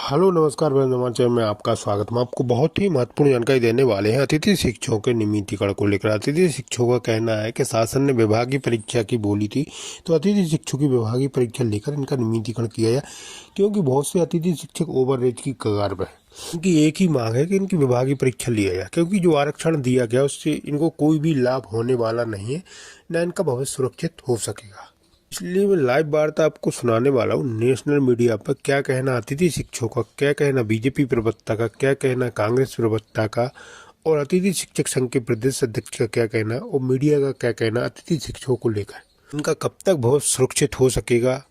Hello नमस्कार, मैं नमस्कार में आपका स्वागत। हम आपको बहुत ही महत्वपूर्ण जानकारी देने वाले हैं अतिथि शिक्षकों के नियमितीकरण को लेकर। अतिथि शिक्षकों का कहना है कि शासन ने विभागीय परीक्षा की बोली थी, तो अतिथि शिक्षकों की विभागीय परीक्षा लेकर इनका नियमितीकरण किया जाए, क्योंकि बहुत से अतिथि शिक्षक ओवररेट की कगार पर हैं। इनकी एक ही मांग है कि इनकी विभागीय परीक्षा लिया जाए, क्योंकि जो आरक्षण दिया गया उससे इनको कोई भी लाभ होने वाला नहीं है, न इनका भविष्य सुरक्षित हो सकेगा। इसलिए मैं लाइव वार्ता आपको सुनाने वाला हूँ नेशनल मीडिया पर। क्या कहना अतिथि शिक्षकों का, क्या कहना बीजेपी प्रवक्ता का, क्या कहना कांग्रेस प्रवक्ता का, और अतिथि शिक्षक संघ के प्रदेश अध्यक्ष का क्या कहना, और मीडिया का क्या कहना अतिथि शिक्षकों को लेकर। इनका कब तक भविष्य सुरक्षित हो सकेगा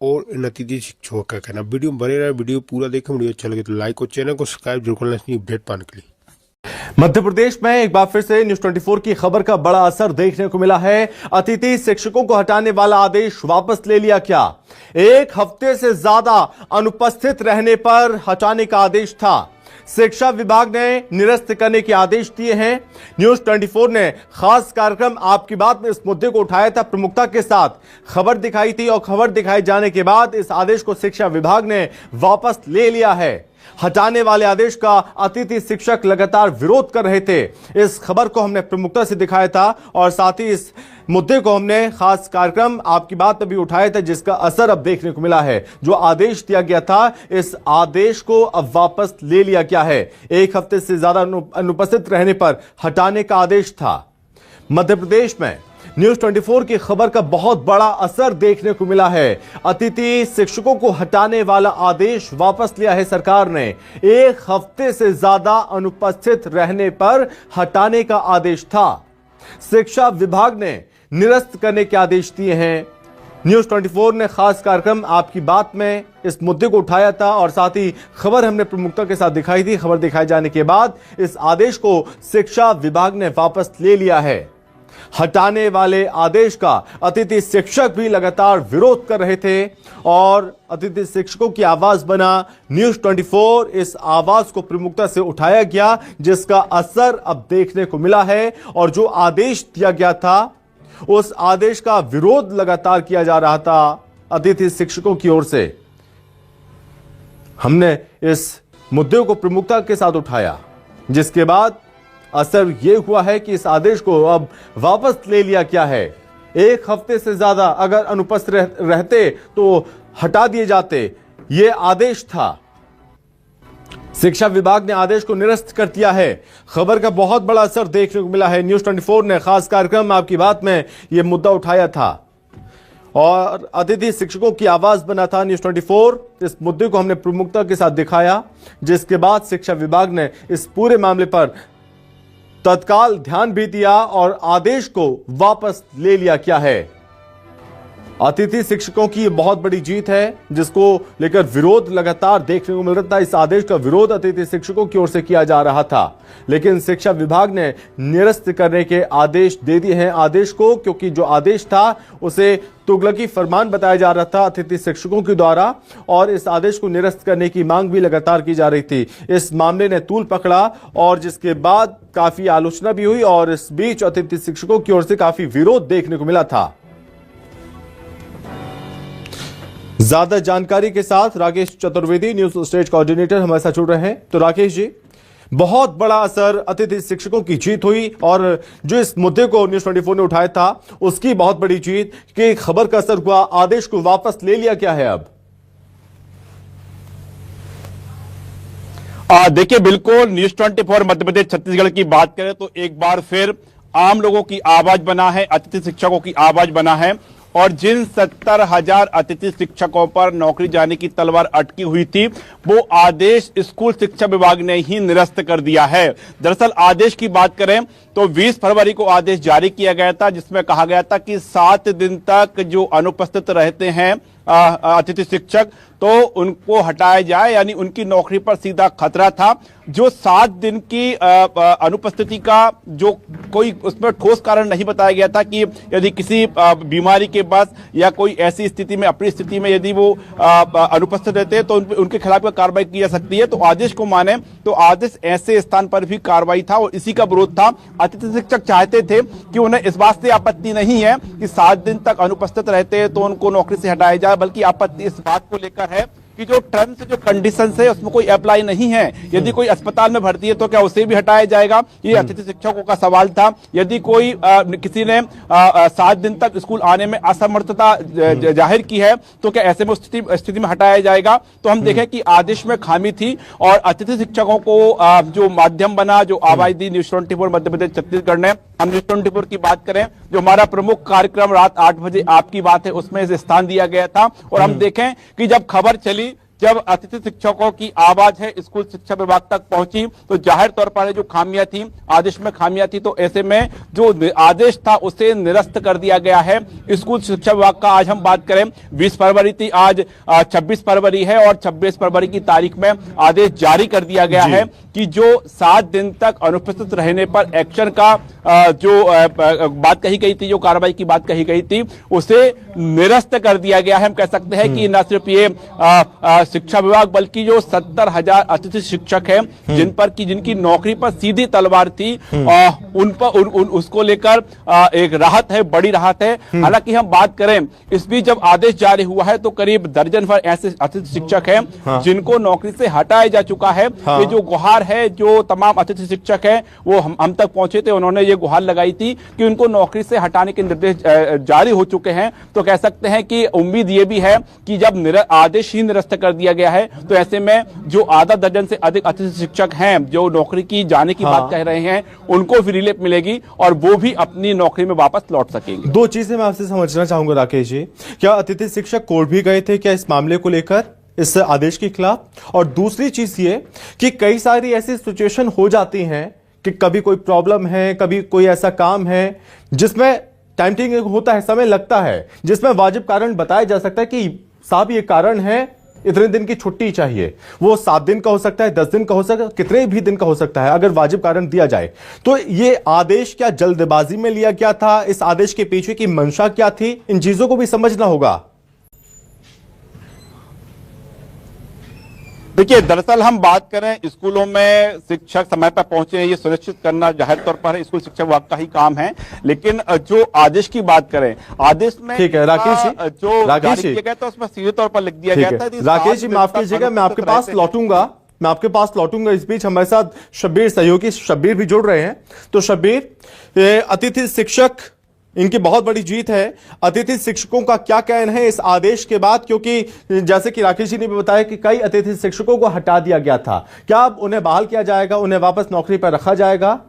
और इन अतिथि शिक्षकों का कहना। वीडियो में बने रहे, वीडियो पूरा देखें। वीडियो अच्छा लगे तो लाइक और चैनल को सब्सक्राइब जरूर करना अपडेट पाने के लिए। मध्य प्रदेश में एक बार फिर से न्यूज 24 की खबर का बड़ा असर देखने को मिला है। अतिथि शिक्षकों को हटाने वाला आदेश वापस ले लिया क्या? एक हफ्ते से ज्यादा अनुपस्थित रहने पर हटाने का आदेश था। शिक्षा विभाग ने निरस्त करने के आदेश दिए हैं। न्यूज 24 ने खास कार्यक्रम आपकी बात में इस मुद्दे को उठाया था, प्रमुखता के साथ खबर दिखाई थी, और खबर दिखाए जाने के बाद इस आदेश को शिक्षा विभाग ने वापस ले लिया है। हटाने वाले आदेश का अतिथि शिक्षक लगातार विरोध कर रहे थे। इस खबर को हमने प्रमुखता से दिखाया था और साथ ही इस मुद्दे को हमने खास कार्यक्रम आपकी बात पर भी उठाया था, जिसका असर अब देखने को मिला है। जो आदेश दिया गया था, इस आदेश को अब वापस ले लिया गया है। एक हफ्ते से ज्यादा अनुपस्थित रहने पर हटाने का आदेश था। मध्य प्रदेश में न्यूज 24 की खबर का बहुत बड़ा असर देखने को मिला है। अतिथि शिक्षकों को हटाने वाला आदेश वापस लिया है सरकार ने। एक हफ्ते से ज्यादा अनुपस्थित रहने पर हटाने का आदेश था। शिक्षा विभाग ने निरस्त करने के आदेश दिए हैं। न्यूज 24 ने खास कार्यक्रम आपकी बात में इस मुद्दे को उठाया था और साथ ही खबर हमने प्रमुखता के साथ दिखाई थी। खबर दिखाए जाने के बाद इस आदेश को शिक्षा विभाग ने वापस ले लिया है। हटाने वाले आदेश का अतिथि शिक्षक भी लगातार विरोध कर रहे थे और अतिथि शिक्षकों की आवाज बना न्यूज 24। इस आवाज को प्रमुखता से उठाया गया, जिसका असर अब देखने को मिला है। और जो आदेश दिया गया था, उस आदेश का विरोध लगातार किया जा रहा था अतिथि शिक्षकों की ओर से। हमने इस मुद्दे को प्रमुखता के साथ उठाया, जिसके बाद असर यह हुआ है कि इस आदेश को अब वापस ले लिया गया है। एक हफ्ते से ज्यादा अगर अनुपस्थित रहते तो हटा दिए जाते, यह आदेश था। शिक्षा विभाग ने आदेश को निरस्त कर दिया है। खबर का बहुत बड़ा असर देखने को मिला है। न्यूज 24 ने खास कार्यक्रम आपकी बात में यह मुद्दा उठाया था और अतिथि शिक्षकों की आवाज बना था न्यूज 24। इस मुद्दे को हमने प्रमुखता के साथ दिखाया, जिसके बाद शिक्षा विभाग ने इस पूरे मामले पर तत्काल ध्यान भी दिया और आदेश को वापस ले लिया गया है। अतिथि शिक्षकों की बहुत बड़ी जीत है, जिसको लेकर विरोध लगातार देखने को मिल रहा था। इस आदेश का विरोध अतिथि शिक्षकों की ओर से किया जा रहा था, लेकिन शिक्षा विभाग ने निरस्त करने के आदेश दे दिए हैं आदेश को, क्योंकि जो आदेश था उसे तुगलकी फरमान बताया जा रहा था अतिथि शिक्षकों के द्वारा, और इस आदेश को निरस्त करने की मांग भी लगातार की जा रही थी। इस मामले ने तूल पकड़ा और जिसके बाद काफी आलोचना भी हुई और इस बीच अतिथि शिक्षकों की ओर से काफी विरोध देखने को मिला था। ज्यादा जानकारी के साथ Rakesh Chaturvedi, news stage coordinator, हमारे साथ जुड़ रहे हैं। तो राकेश जी, बहुत बड़ा असर अतिथि शिक्षकों की जीत हुई और जो इस मुद्दे को न्यूज 24 ने उठाया था उसकी बहुत बड़ी जीत कि खबर का असर हुआ, आदेश को वापस ले लिया क्या है अब? देखिए, बिल्कुल न्यूज 24 मध्य प्रदेश छत्तीसगढ़ की बात करें तो एक बार फिर आम लोगों की आवाज बना है, अतिथि शिक्षकों की आवाज बना है। और जिन 70,000 अतिथि शिक्षकों पर नौकरी जाने की तलवार अटकी हुई थी, वो आदेश स्कूल शिक्षा विभाग ने ही निरस्त कर दिया है। दरअसल आदेश की बात करें तो 20 फरवरी को आदेश जारी किया गया था, जिसमें कहा गया था कि 7 दिन तक जो अनुपस्थित रहते हैं अतिथि शिक्षक, तो उनको हटाया जाए, यानी उनकी नौकरी पर सीधा खतरा था। जो 7 दिन की अनुपस्थिति का जो कोई उसमें ठोस कारण नहीं बताया गया था कि यदि किसी बीमारी के बस या कोई ऐसी स्थिति में, अपनी स्थिति में यदि वो अनुपस्थित रहते हैं तो उनके खिलाफ कार्रवाई की जा सकती है। तो आदेश को माने तो आदेश ऐसे स्थान पर भी कार्रवाई था और इसी का विरोध था। अतिथि शिक्षक चाहते थे कि उन्हें इस बात से आपत्ति नहीं है कि 7 दिन तक अनुपस्थित रहते हैं तो उनको नौकरी से हटाया जाए, बल्कि आपत्ति इस बात को लेकर है कि जो टर्म्स जो कंडीशंस है उसमें कोई अप्लाई नहीं है। यदि कोई अस्पताल में भर्ती है तो क्या उसे भी हटाया जाएगा? ये अतिथि शिक्षकों का सवाल था। यदि कोई किसी ने 7 दिन तक स्कूल आने में असमर्थता जाहिर की है तो क्या ऐसे में स्थिति में हटाया जाएगा? तो हम देखें कि आदेश में खामी थी और अतिथि शिक्षकों को जो माध्यम बना, जो आवाज दी न्यूज 24 मध्य प्रदेश छत्तीसगढ़ ने। हम न्यूज 24 की बात करें, जो हमारा प्रमुख कार्यक्रम रात 8 बजे आपकी बात है उसमें इसे स्थान दिया गया था। और हम देखें कि जब खबर चली, जब अतिथि शिक्षकों की आवाज है स्कूल शिक्षा विभाग तक पहुंची तो जाहिर तौर पर जो खामियां थी, आदेश में खामियां थी, तो ऐसे में जो आदेश था उसे निरस्त कर दिया गया है स्कूल शिक्षा विभाग का। आज हम बात करें 20 फरवरी थी, आज 26 फरवरी है और 26 फरवरी की तारीख में आदेश जारी कर दिया गया है कि जो 7 दिन तक अनुपस्थित रहने पर एक्शन का जो बात कही गई थी, जो कार्रवाई की बात कही गई थी, उसे निरस्त कर दिया गया है। हम कह सकते हैं कि न सिर्फ ये शिक्षा विभाग बल्कि जो 70,000 अतिथि शिक्षक हैं जिनकी नौकरी पर सीधी तलवार थी, उन पर उसको लेकर एक राहत है, बड़ी राहत है। हालांकि हम बात करें इस बीच जब आदेश जारी हुआ है तो करीब दर्जन भर ऐसे अतिथि शिक्षक हैं जिनको नौकरी से हटाया जा चुका है। ये जो गुहार है, जो तमाम अतिथि शिक्षक हैं वो हम तक पहुंचे थे, उन्होंने ये गुहार लगाई थी कि उनको नौकरी से हटाने के निर्देश जारी हो चुके हैं। तो कह सकते हैं कि उम्मीद ये भी है कि जब आदेश ही निरस्त कर दिया गया है तो ऐसे में जो आधा दर्जन से अधिक अतिथि शिक्षक हैं जो नौकरी की जाने की बात कह रहे हैं, उनको भी रिलीफ मिलेगी और वो भी अपनी नौकरी में वापस लौट सकेंगे। 2 चीजें मैं आपसे समझना चाहूंगा राकेश जी, क्या अतिथि शिक्षक कोर्ट भी गए थे क्या इस मामले को लेकर, इस आदेश के खिलाफ? और दूसरी चीज ये कि कई सारी ऐसी सिचुएशन हो जाती हैं कि कभी कोई प्रॉब्लम है, कभी कोई ऐसा काम है जिसमें टाइम टेकिंग होता है, समय लगता है, जिसमें वाजिब कारण बताया जा सकता है कि साहब ये कारण है, इतने दिन की छुट्टी चाहिए। वो 7 दिन का हो सकता है, 10 दिन का हो सकता है, कितने भी दिन का हो सकता है, अगर वाजिब कारण दिया जाए। तो ये आदेश क्या जल्दबाजी में लिया गया था? इस आदेश के पीछे की मंशा क्या थी? इन चीजों को भी समझना होगा। देखिए, दरअसल हम बात करें स्कूलों में शिक्षक समय पर पहुंचे, ये सुनिश्चित करना जाहिर तौर पर स्कूल शिक्षा विभाग का ही काम है। लेकिन जो आदेश की बात करें, आदेश में ठीक है राकेश जी, जो जारी किया गया था उसमें सीधे तौर पर लिख दिया गया था। राकेश जी माफ कीजिएगा, मैं आपके पास लौटूंगा। इस बीच हमारे साथ शब्बीर सहयोगी शब्बीर भी जुड़ रहे हैं। तो शब्बीर, अतिथि शिक्षक इनकी बहुत बड़ी जीत है, अतिथि शिक्षकों का क्या कहना है इस आदेश के बाद? क्योंकि जैसे कि राकेश जी ने भी बताया कि कई अतिथि शिक्षकों को हटा दिया गया था, क्या अब उन्हें बहाल किया जाएगा, उन्हें वापस नौकरी पर रखा जाएगा?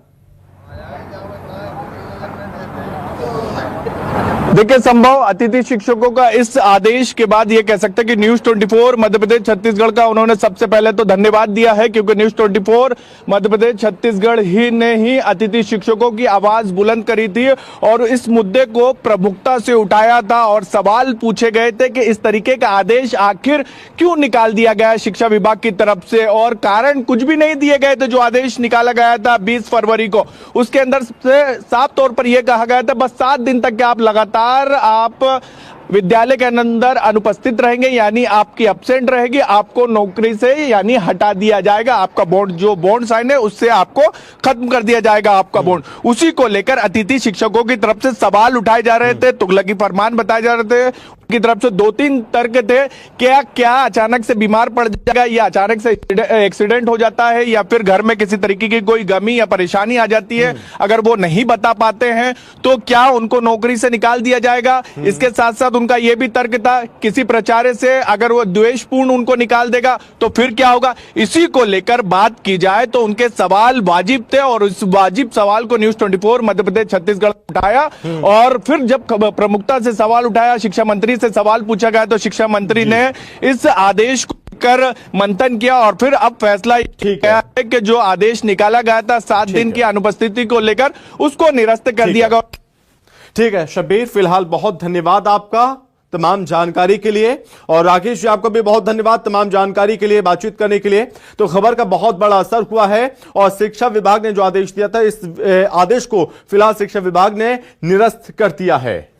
देखिए, संभव अतिथि शिक्षकों का इस आदेश के बाद ये कह सकते हैं कि न्यूज 24 मध्य प्रदेश छत्तीसगढ़ का उन्होंने सबसे पहले तो धन्यवाद दिया है, क्योंकि न्यूज 24 मध्य प्रदेश छत्तीसगढ़ ही ने ही अतिथि शिक्षकों की आवाज बुलंद करी थी और इस मुद्दे को प्रमुखता से उठाया था और सवाल पूछे गए थे कि इस तरीके का आदेश आखिर क्यों निकाल दिया गया शिक्षा विभाग की तरफ से, और कारण कुछ भी नहीं दिए गए थे। जो आदेश निकाला गया था 20 फरवरी को, उसके अंदर से साफ तौर पर यह कहा गया था बस 7 दिन तक के आप लगातार आप विद्यालय के अंदर अनुपस्थित रहेंगे, यानी आपकी एब्सेंट रहेगी, आपको नौकरी से यानी हटा दिया जाएगा। आपका बॉन्ड, जो बॉन्ड साइन है उससे आपको खत्म कर दिया जाएगा आपका बॉन्ड। उसी को लेकर अतिथि शिक्षकों की तरफ से सवाल उठाए जा रहे थे, तुगलकी फरमान बताए जा रहे थे। की तरफ से 2-3 तर्क थे, क्या अचानक से बीमार पड़ जाएगा या अचानक से एक्सीडेंट हो जाता है या फिर घर में किसी तरीके की कोई गमी या परेशानी आ जाती है, अगर वो नहीं बता पाते हैं तो क्या उनको नौकरी से निकाल दिया जाएगा। इसके साथ साथ उनका यह भी तर्क था, किसी प्रचार्य से अगर वो द्वेषपूर्ण उनको निकाल देगा तो फिर क्या होगा। इसी को लेकर बात की जाए तो उनके सवाल वाजिब थे और इस वाजिब सवाल को न्यूज 24 मध्य प्रदेश छत्तीसगढ़ उठाया और फिर जब प्रमुखता से सवाल उठाया, शिक्षा मंत्री से सवाल पूछा गया तो शिक्षा मंत्री ने इस आदेश को कर मंथन किया और फिर अब फैसला किया है कि जो आदेश निकाला गया था 7 दिन की अनुपस्थिति को लेकर, उसको निरस्त कर दिया गया। ठीक है शब्बीर, फिलहाल बहुत धन्यवाद आपका तमाम जानकारी के लिए, और राकेश जी आपको भी बहुत धन्यवाद तमाम जानकारी के लिए, बातचीत करने के लिए। तो खबर का बहुत बड़ा असर हुआ है और शिक्षा विभाग ने जो आदेश दिया था, इस आदेश को फिलहाल शिक्षा विभाग ने निरस्त कर दिया है।